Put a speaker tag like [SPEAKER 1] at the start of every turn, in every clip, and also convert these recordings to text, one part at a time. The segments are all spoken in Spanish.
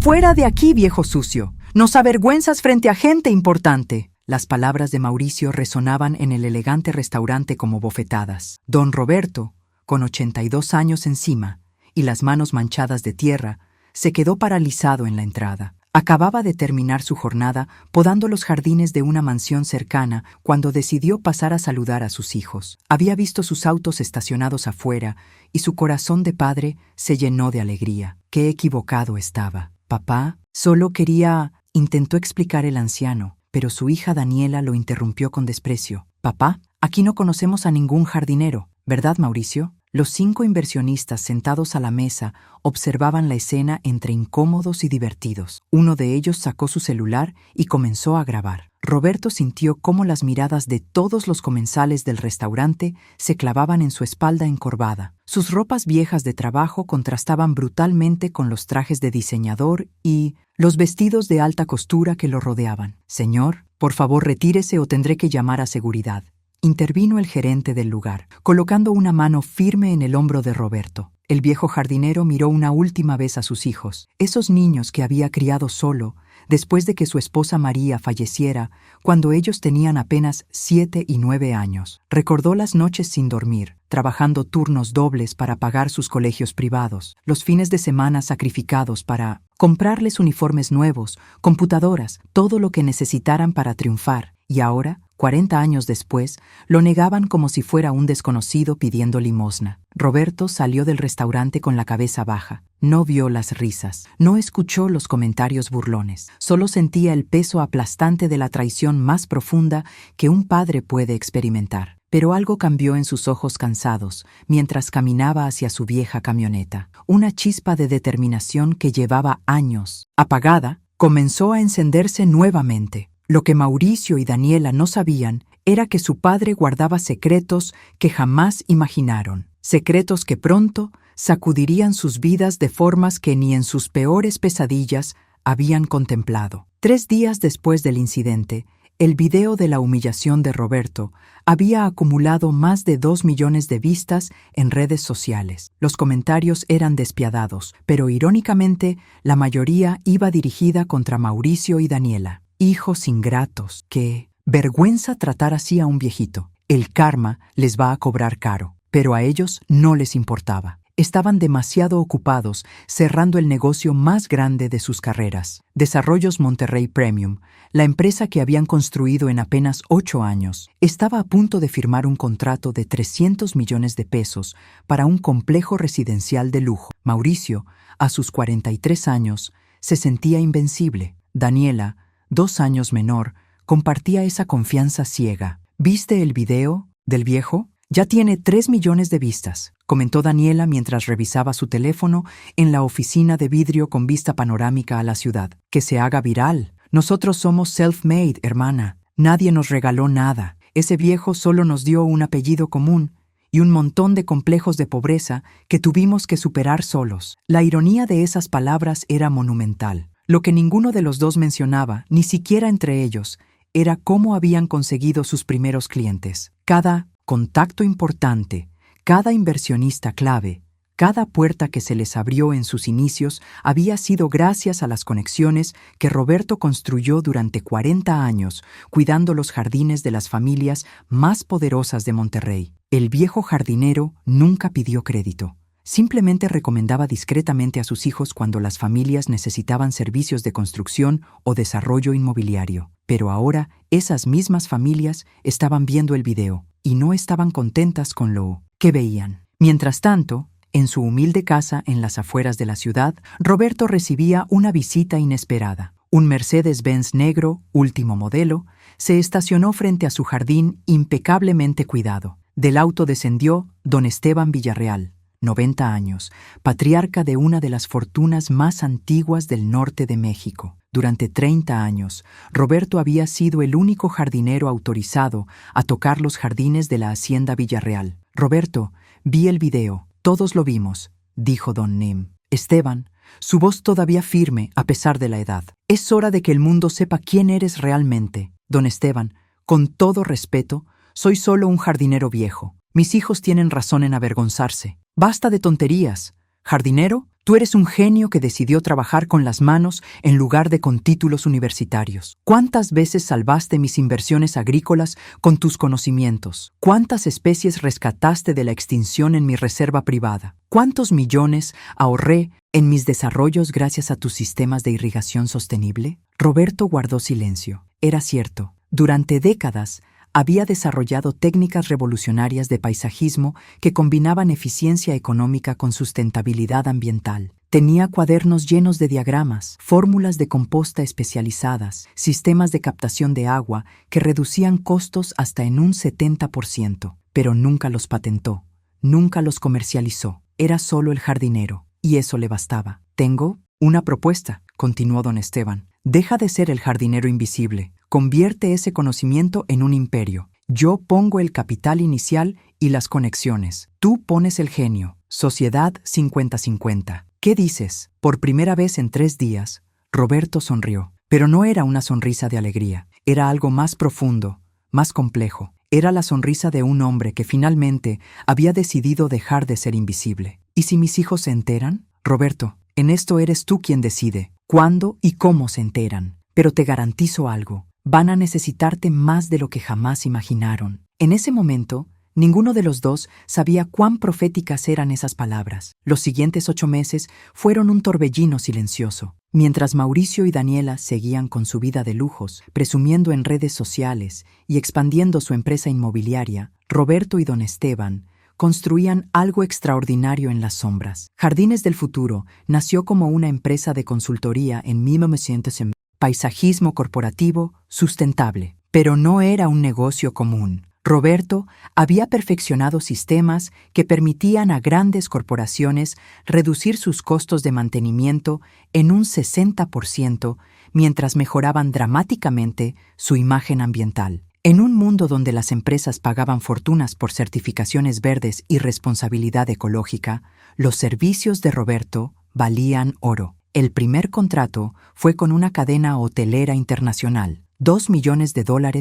[SPEAKER 1] «Fuera de aquí, viejo sucio. Nos avergüenzas frente a gente importante». Las palabras de Mauricio resonaban en el elegante restaurante como bofetadas. Don Roberto, con 82 años encima y las manos manchadas de tierra, se quedó paralizado en la entrada. Acababa de terminar su jornada podando los jardines de una mansión cercana cuando decidió pasar a saludar a sus hijos. Había visto sus autos estacionados afuera y su corazón de padre se llenó de alegría. Qué equivocado estaba. «Papá, solo quería…», intentó explicar el anciano, pero su hija Daniela lo interrumpió con desprecio. «Papá, aquí no conocemos a ningún jardinero, ¿verdad, Mauricio?». Los 5 inversionistas sentados a la mesa observaban la escena entre incómodos y divertidos. Uno de ellos sacó su celular y comenzó a grabar. Roberto sintió cómo las miradas de todos los comensales del restaurante se clavaban en su espalda encorvada. Sus ropas viejas de trabajo contrastaban brutalmente con los trajes de diseñador y los vestidos de alta costura que lo rodeaban. «Señor, por favor retírese o tendré que llamar a seguridad», intervino el gerente del lugar, colocando una mano firme en el hombro de Roberto. El viejo jardinero miró una última vez a sus hijos, esos niños que había criado solo después de que su esposa María falleciera cuando ellos tenían apenas 7 y 9 años. Recordó las noches sin dormir, trabajando turnos dobles para pagar sus colegios privados, los fines de semana sacrificados para comprarles uniformes nuevos, computadoras, todo lo que necesitaran para triunfar. Y ahora, 40 años después, lo negaban como si fuera un desconocido pidiendo limosna. Roberto salió del restaurante con la cabeza baja. No vio las risas, no escuchó los comentarios burlones. Solo sentía el peso aplastante de la traición más profunda que un padre puede experimentar. Pero algo cambió en sus ojos cansados mientras caminaba hacia su vieja camioneta. Una chispa de determinación que llevaba años apagada comenzó a encenderse nuevamente. Lo que Mauricio y Daniela no sabían era que su padre guardaba secretos que jamás imaginaron, secretos que pronto sacudirían sus vidas de formas que ni en sus peores pesadillas habían contemplado. 3 días después del incidente, el video de la humillación de Roberto había acumulado más de 2 millones de vistas en redes sociales. Los comentarios eran despiadados, pero irónicamente la mayoría iba dirigida contra Mauricio y Daniela. «Hijos ingratos, qué vergüenza tratar así a un viejito. El karma les va a cobrar caro». Pero a ellos no les importaba. Estaban demasiado ocupados cerrando el negocio más grande de sus carreras. Desarrollos Monterrey Premium, la empresa que habían construido en apenas 8 años, estaba a punto de firmar un contrato de 300 millones de pesos para un complejo residencial de lujo. Mauricio, a sus 43 años, se sentía invencible. Daniela, 2 años menor, compartía esa confianza ciega. «¿Viste el video del viejo? Ya tiene 3 millones de vistas», comentó Daniela mientras revisaba su teléfono en la oficina de vidrio con vista panorámica a la ciudad. «Que se haga viral. Nosotros somos self-made, hermana. Nadie nos regaló nada. Ese viejo solo nos dio un apellido común y un montón de complejos de pobreza que tuvimos que superar solos». La ironía de esas palabras era monumental. Lo que ninguno de los dos mencionaba, ni siquiera entre ellos, era cómo habían conseguido sus primeros clientes. Cada contacto importante, cada inversionista clave, cada puerta que se les abrió en sus inicios había sido gracias a las conexiones que Roberto construyó durante 40 años, cuidando los jardines de las familias más poderosas de Monterrey. El viejo jardinero nunca pidió crédito. Simplemente recomendaba discretamente a sus hijos cuando las familias necesitaban servicios de construcción o desarrollo inmobiliario. Pero ahora esas mismas familias estaban viendo el video y no estaban contentas con lo que veían. Mientras tanto, en su humilde casa en las afueras de la ciudad, Roberto recibía una visita inesperada. Un Mercedes-Benz negro, último modelo, se estacionó frente a su jardín impecablemente cuidado. Del auto descendió don Esteban Villarreal, 90 años, patriarca de una de las fortunas más antiguas del norte de México. Durante 30 años, Roberto había sido el único jardinero autorizado a tocar los jardines de la hacienda Villarreal. «Roberto, vi el video, todos lo vimos», dijo don Nim. Esteban, su voz todavía firme a pesar de la edad. «Es hora de que el mundo sepa quién eres realmente». «Don Esteban, con todo respeto, soy solo un jardinero viejo. Mis hijos tienen razón en avergonzarse. Basta de tonterías. Jardinero, Tú eres un genio que decidió trabajar con las manos en lugar de con títulos universitarios. ¿Cuántas veces salvaste mis inversiones agrícolas con tus conocimientos? ¿Cuántas especies rescataste de la extinción en mi reserva privada? ¿Cuántos millones ahorré en mis desarrollos gracias a tus sistemas de irrigación sostenible? Roberto guardó silencio. Era cierto. Durante décadas, había desarrollado técnicas revolucionarias de paisajismo que combinaban eficiencia económica con sustentabilidad ambiental. Tenía cuadernos llenos de diagramas, fórmulas de composta especializadas, sistemas de captación de agua que reducían costos hasta en un 70%, pero nunca los patentó, nunca los comercializó. Era solo el jardinero, y eso le bastaba. Tengo una propuesta, continuó don Esteban. Deja de ser el jardinero invisible. Convierte ese conocimiento en un imperio. Yo pongo el capital inicial y las conexiones. Tú pones el genio. Sociedad 50-50. ¿Qué dices? Por primera vez en 3 días, Roberto sonrió. Pero no era una sonrisa de alegría. Era algo más profundo, más complejo. Era la sonrisa de un hombre que finalmente había decidido dejar de ser invisible. ¿Y si mis hijos se enteran? Roberto, en esto eres tú quien decide cuándo y cómo se enteran. Pero te garantizo algo. Van a necesitarte más de lo que jamás imaginaron. En ese momento, ninguno de los dos sabía cuán proféticas eran esas palabras. Los siguientes 8 meses fueron un torbellino silencioso. Mientras Mauricio y Daniela seguían con su vida de lujos, presumiendo en redes sociales y expandiendo su empresa inmobiliaria, Roberto y don Esteban construían algo extraordinario en las sombras. Jardines del Futuro nació como una empresa de consultoría en 1900 paisajismo corporativo sustentable. Pero no era un negocio común. Roberto había perfeccionado sistemas que permitían a grandes corporaciones reducir sus costos de mantenimiento en un 60%, mientras mejoraban dramáticamente su imagen ambiental. En un mundo donde las empresas pagaban fortunas por certificaciones verdes y responsabilidad ecológica, los servicios de Roberto valían oro. El primer contrato fue con una cadena hotelera internacional, $2 millones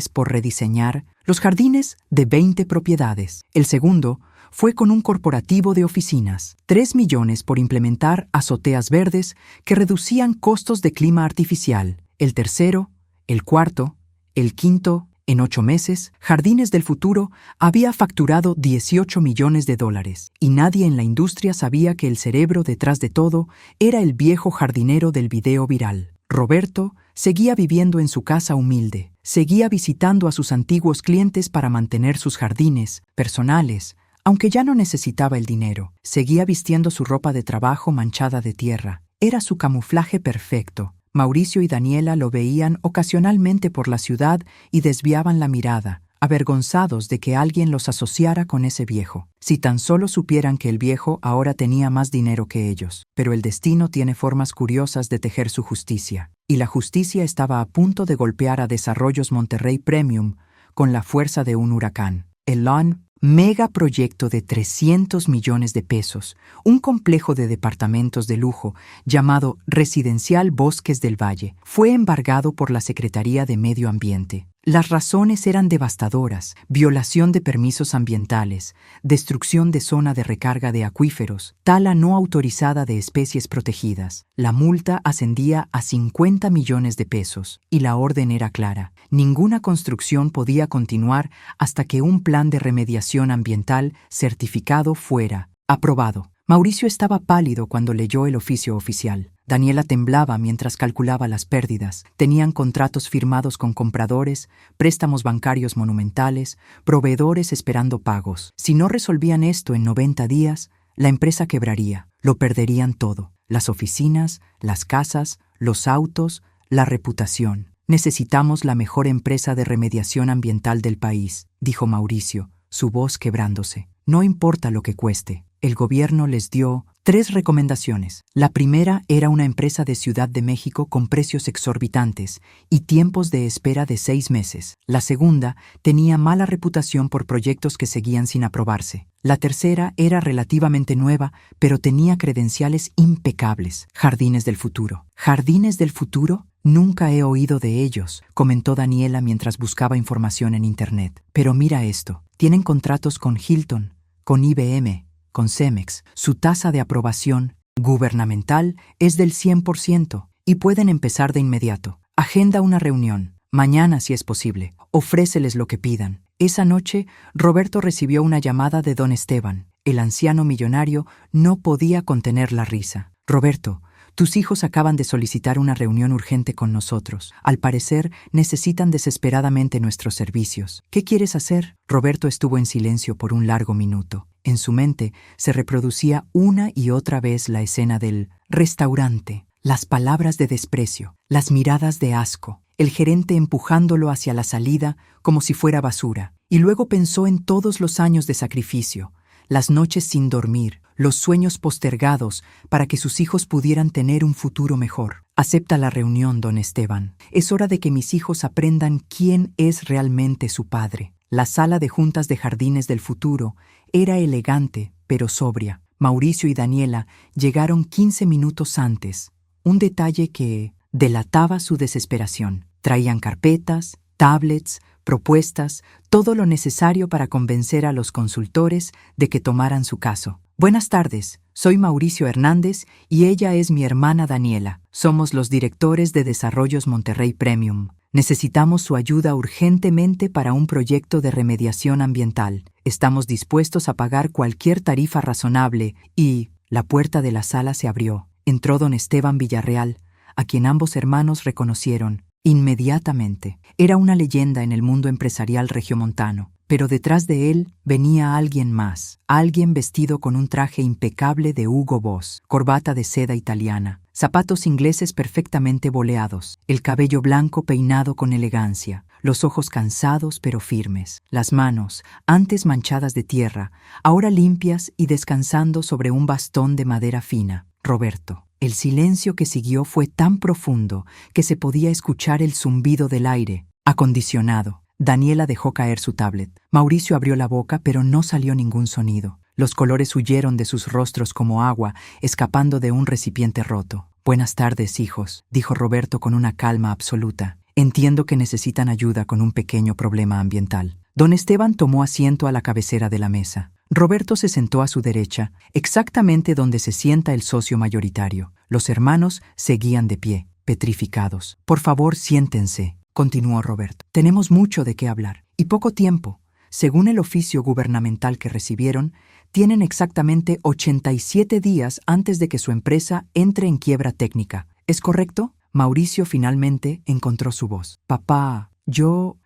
[SPEAKER 1] por rediseñar los jardines de 20 propiedades. El segundo fue con un corporativo de oficinas, $3 millones por implementar azoteas verdes que reducían costos de clima artificial. El tercero, el cuarto, el quinto. En 8 meses, Jardines del Futuro había facturado $18 millones y nadie en la industria sabía que el cerebro detrás de todo era el viejo jardinero del video viral. Roberto seguía viviendo en su casa humilde, seguía visitando a sus antiguos clientes para mantener sus jardines personales, aunque ya no necesitaba el dinero. Seguía vistiendo su ropa de trabajo manchada de tierra. Era su camuflaje perfecto. Mauricio y Daniela lo veían ocasionalmente por la ciudad y desviaban la mirada, avergonzados de que alguien los asociara con ese viejo. Si tan solo supieran que el viejo ahora tenía más dinero que ellos. Pero el destino tiene formas curiosas de tejer su justicia, y la justicia estaba a punto de golpear a Desarrollos Monterrey Premium con la fuerza de un huracán. El megaproyecto de $300 millones, un complejo de departamentos de lujo llamado Residencial Bosques del Valle, fue embargado por la Secretaría de Medio Ambiente. Las razones eran devastadoras: violación de permisos ambientales, destrucción de zona de recarga de acuíferos, tala no autorizada de especies protegidas. La multa ascendía a $50 millones y la orden era clara: ninguna construcción podía continuar hasta que un plan de remediación ambiental certificado fuera aprobado. Mauricio estaba pálido cuando leyó el oficio oficial. Daniela temblaba mientras calculaba las pérdidas. Tenían contratos firmados con compradores, préstamos bancarios monumentales, proveedores esperando pagos. Si no resolvían esto en 90 días, la empresa quebraría. Lo perderían todo: las oficinas, las casas, los autos, la reputación. Necesitamos la mejor empresa de remediación ambiental del país, dijo Mauricio, su voz quebrándose. No importa lo que cueste. El gobierno les dio 3 recomendaciones. La primera era una empresa de Ciudad de México con precios exorbitantes y tiempos de espera de 6 meses. La segunda tenía mala reputación por proyectos que seguían sin aprobarse. La tercera era relativamente nueva, pero tenía credenciales impecables. Jardines del Futuro. ¿Jardines del Futuro? Nunca he oído de ellos, comentó Daniela mientras buscaba información en Internet. Pero mira esto. Tienen contratos con Hilton, con IBM, con Cemex. Su tasa de aprobación gubernamental es del 100% y pueden empezar de inmediato. Agenda una reunión. Mañana, si es posible. Ofréceles lo que pidan. Esa noche, Roberto recibió una llamada de don Esteban. El anciano millonario no podía contener la risa. Roberto, tus hijos acaban de solicitar una reunión urgente con nosotros. Al parecer, necesitan desesperadamente nuestros servicios. ¿Qué quieres hacer? Roberto estuvo en silencio por un largo minuto. En su mente se reproducía una y otra vez la escena del restaurante, las palabras de desprecio, las miradas de asco, el gerente empujándolo hacia la salida como si fuera basura. Y luego pensó en todos los años de sacrificio, las noches sin dormir, los sueños postergados para que sus hijos pudieran tener un futuro mejor. Acepta la reunión, don Esteban. Es hora de que mis hijos aprendan quién es realmente su padre. La sala de juntas de jardines del futuro era elegante, pero sobria. Mauricio y Daniela llegaron 15 minutos antes, un detalle que delataba su desesperación. Traían carpetas, tablets, propuestas, todo lo necesario para convencer a los consultores de que tomaran su caso. Buenas tardes, soy Mauricio Hernández y ella es mi hermana Daniela. Somos los directores de Desarrollos Monterrey Premium. Necesitamos su ayuda urgentemente para un proyecto de remediación ambiental. Estamos dispuestos a pagar cualquier tarifa razonable y la puerta de la sala se abrió. Entró don Esteban Villarreal, a quien ambos hermanos reconocieron inmediatamente. Era una leyenda en el mundo empresarial regiomontano, pero detrás de él venía alguien más, alguien vestido con un traje impecable de Hugo Boss, corbata de seda italiana, zapatos ingleses perfectamente boleados, el cabello blanco peinado con elegancia, los ojos cansados pero firmes, las manos, antes manchadas de tierra, ahora limpias y descansando sobre un bastón de madera fina. Roberto. El silencio que siguió fue tan profundo que se podía escuchar el zumbido del aire acondicionado. Daniela dejó caer su tablet. Mauricio abrió la boca, pero no salió ningún sonido. Los colores huyeron de sus rostros como agua, escapando de un recipiente roto. Buenas tardes, hijos, dijo Roberto con una calma absoluta. Entiendo que necesitan ayuda con un pequeño problema ambiental. Don Esteban tomó asiento a la cabecera de la mesa. Roberto se sentó a su derecha, exactamente donde se sienta el socio mayoritario. Los hermanos seguían de pie, petrificados. Por favor, siéntense, continuó Roberto. Tenemos mucho de qué hablar, y poco tiempo. Según el oficio gubernamental que recibieron, tienen exactamente 87 días antes de que su empresa entre en quiebra técnica. ¿Es correcto? Mauricio finalmente encontró su voz. Papá,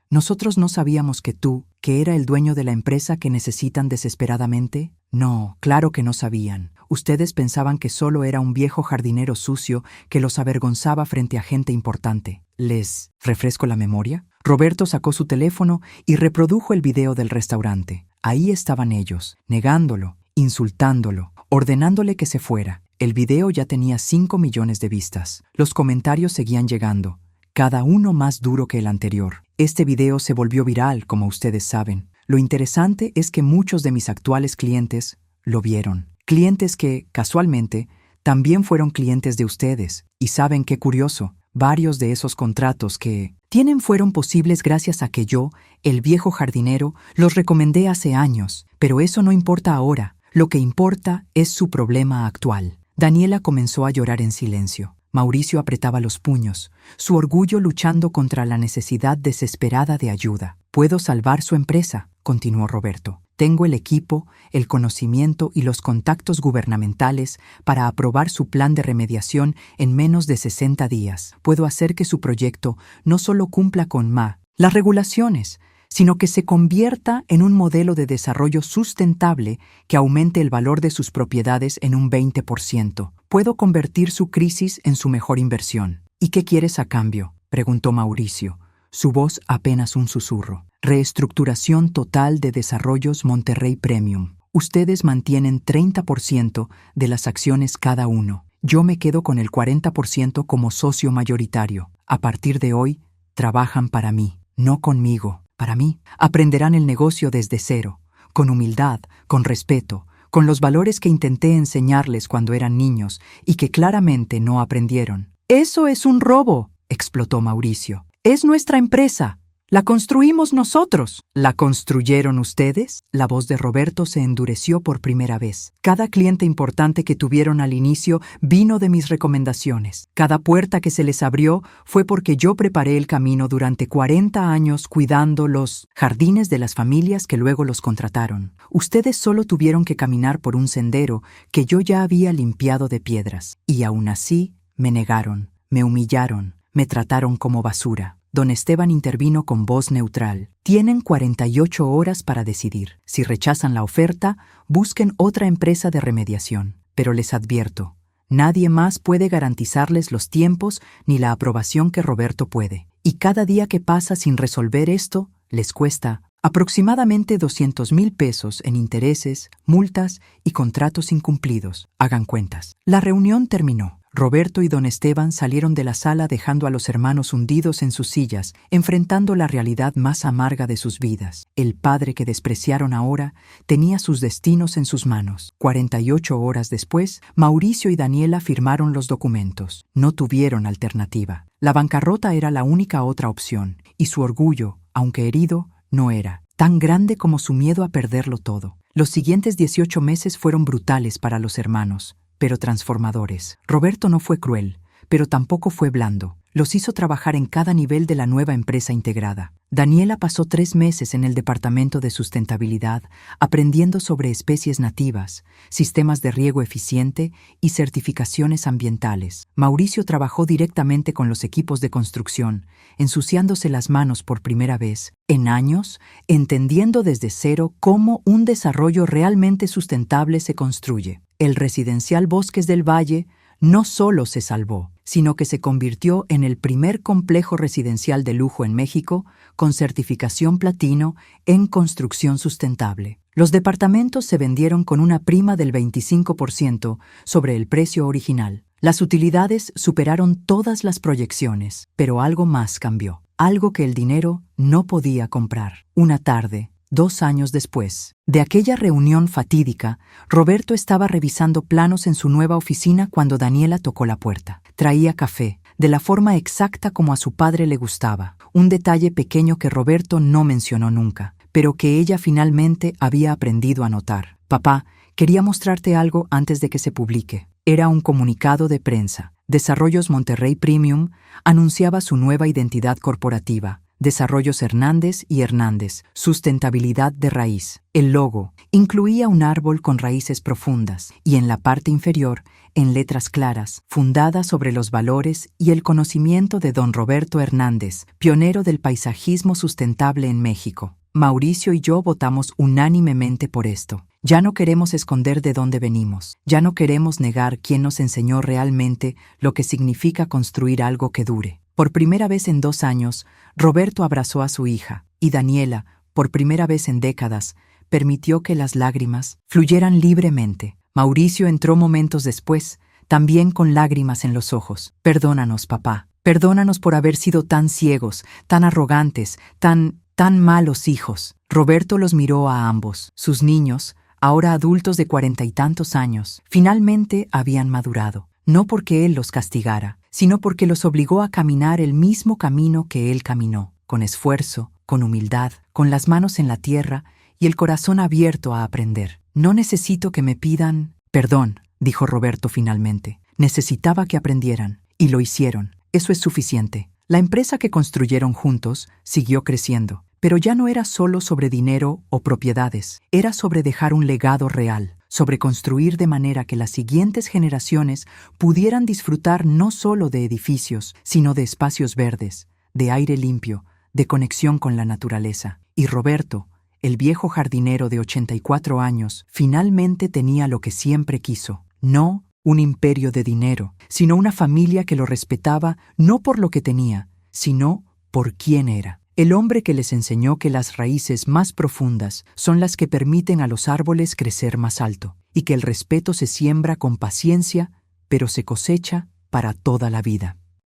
[SPEAKER 1] nosotros no sabíamos que era el dueño de la empresa que necesitan desesperadamente. No, claro que no sabían. Ustedes pensaban que solo era un viejo jardinero sucio que los avergonzaba frente a gente importante. ¿Les refresco la memoria? Roberto sacó su teléfono y reprodujo el video del restaurante. Ahí estaban ellos, negándolo, insultándolo, ordenándole que se fuera. El video ya tenía 5 millones de vistas. Los comentarios seguían llegando, cada uno más duro que el anterior. Este video se volvió viral, como ustedes saben. Lo interesante es que muchos de mis actuales clientes lo vieron. Clientes que, casualmente, también fueron clientes de ustedes. Y saben qué curioso, varios de esos contratos que tienen fueron posibles gracias a que yo, el viejo jardinero, los recomendé hace años. Pero eso no importa ahora. Lo que importa es su problema actual. Daniela comenzó a llorar en silencio. Mauricio apretaba los puños, su orgullo luchando contra la necesidad desesperada de ayuda. «Puedo salvar su empresa», continuó Roberto. «Tengo el equipo, el conocimiento y los contactos gubernamentales para aprobar su plan de remediación en menos de 60 días. Puedo hacer que su proyecto no solo cumpla con las regulaciones, sino que se convierta en un modelo de desarrollo sustentable que aumente el valor de sus propiedades en un 20%. Puedo convertir su crisis en su mejor inversión». «¿Y qué quieres a cambio?», preguntó Mauricio, su voz apenas un susurro. «Reestructuración total de Desarrollos Monterrey Premium. Ustedes mantienen 30% de las acciones cada uno. Yo me quedo con el 40% como socio mayoritario. A partir de hoy, trabajan para mí, no conmigo. Para mí, aprenderán el negocio desde cero, con humildad, con respeto, con los valores que intenté enseñarles cuando eran niños y que claramente no aprendieron». «Eso es un robo», explotó Mauricio. «Es nuestra empresa. La construimos nosotros. ¿La construyeron ustedes? La voz de Roberto se endureció por primera vez. Cada cliente importante que tuvieron al inicio vino de mis recomendaciones. Cada puerta que se les abrió fue porque yo preparé el camino durante 40 años cuidando los jardines de las familias que luego los contrataron. Ustedes solo tuvieron que caminar por un sendero que yo ya había limpiado de piedras. Y aún así, me negaron, me humillaron, me trataron como basura. Don Esteban intervino con voz neutral. Tienen 48 horas para decidir. Si rechazan la oferta, busquen otra empresa de remediación. Pero les advierto, nadie más puede garantizarles los tiempos ni la aprobación que Roberto puede. Y cada día que pasa sin resolver esto, les cuesta aproximadamente 200,000 pesos en intereses, multas y contratos incumplidos. Hagan cuentas. La reunión terminó. Roberto y don Esteban salieron de la sala dejando a los hermanos hundidos en sus sillas, enfrentando la realidad más amarga de sus vidas. El padre que despreciaron ahora tenía sus destinos en sus manos. 48 horas después, Mauricio y Daniela firmaron los documentos. No tuvieron alternativa. La bancarrota era la única otra opción, y su orgullo, aunque herido, no era tan grande como su miedo a perderlo todo. Los siguientes 18 meses fueron brutales para los hermanos, pero transformadores. Roberto no fue cruel, pero tampoco fue blando. Los hizo trabajar en cada nivel de la nueva empresa integrada. Daniela pasó 3 meses en el departamento de sustentabilidad, aprendiendo sobre especies nativas, sistemas de riego eficiente y certificaciones ambientales. Mauricio trabajó directamente con los equipos de construcción, ensuciándose las manos por primera vez, en años, entendiendo desde cero cómo un desarrollo realmente sustentable se construye. El residencial Bosques del Valle no solo se salvó, sino que se convirtió en el primer complejo residencial de lujo en México con certificación platino en construcción sustentable. Los departamentos se vendieron con una prima del 25% sobre el precio original. Las utilidades superaron todas las proyecciones, pero algo más cambió, algo que el dinero no podía comprar. Una tarde, 2 años después de aquella reunión fatídica, Roberto estaba revisando planos en su nueva oficina cuando Daniela tocó la puerta. Traía café, de la forma exacta como a su padre le gustaba, un detalle pequeño que Roberto no mencionó nunca, pero que ella finalmente había aprendido a notar. «Papá, quería mostrarte algo antes de que se publique». Era un comunicado de prensa. Desarrollos Monterrey Premium anunciaba su nueva identidad corporativa. Desarrollos Hernández y Hernández, sustentabilidad de raíz. El logo incluía un árbol con raíces profundas y en la parte inferior, en letras claras, fundada sobre los valores y el conocimiento de don Roberto Hernández, pionero del paisajismo sustentable en México. Mauricio y yo votamos unánimemente por esto. Ya no queremos esconder de dónde venimos. Ya no queremos negar quién nos enseñó realmente lo que significa construir algo que dure. Por primera vez en 2 años, Roberto abrazó a su hija, y Daniela, por primera vez en décadas, permitió que las lágrimas fluyeran libremente. Mauricio entró momentos después, también con lágrimas en los ojos. «Perdónanos, papá. Perdónanos por haber sido tan ciegos, tan arrogantes, tan malos hijos». Roberto los miró a ambos. Sus niños, ahora adultos de 40 y tantos años, finalmente habían madurado. No porque él los castigara, sino porque los obligó a caminar el mismo camino que él caminó, con esfuerzo, con humildad, con las manos en la tierra y el corazón abierto a aprender. «No necesito que me pidan perdón», dijo Roberto finalmente. «Necesitaba que aprendieran, y lo hicieron. Eso es suficiente». La empresa que construyeron juntos siguió creciendo, pero ya no era solo sobre dinero o propiedades, era sobre dejar un legado real, sobre construir de manera que las siguientes generaciones pudieran disfrutar no solo de edificios, sino de espacios verdes, de aire limpio, de conexión con la naturaleza. Y Roberto, el viejo jardinero de 84 años, finalmente tenía lo que siempre quiso, no un imperio de dinero, sino una familia que lo respetaba no por lo que tenía, sino por quién era. El hombre que les enseñó que las raíces más profundas son las que permiten a los árboles crecer más alto, y que el respeto se siembra con paciencia, pero se cosecha para toda la vida.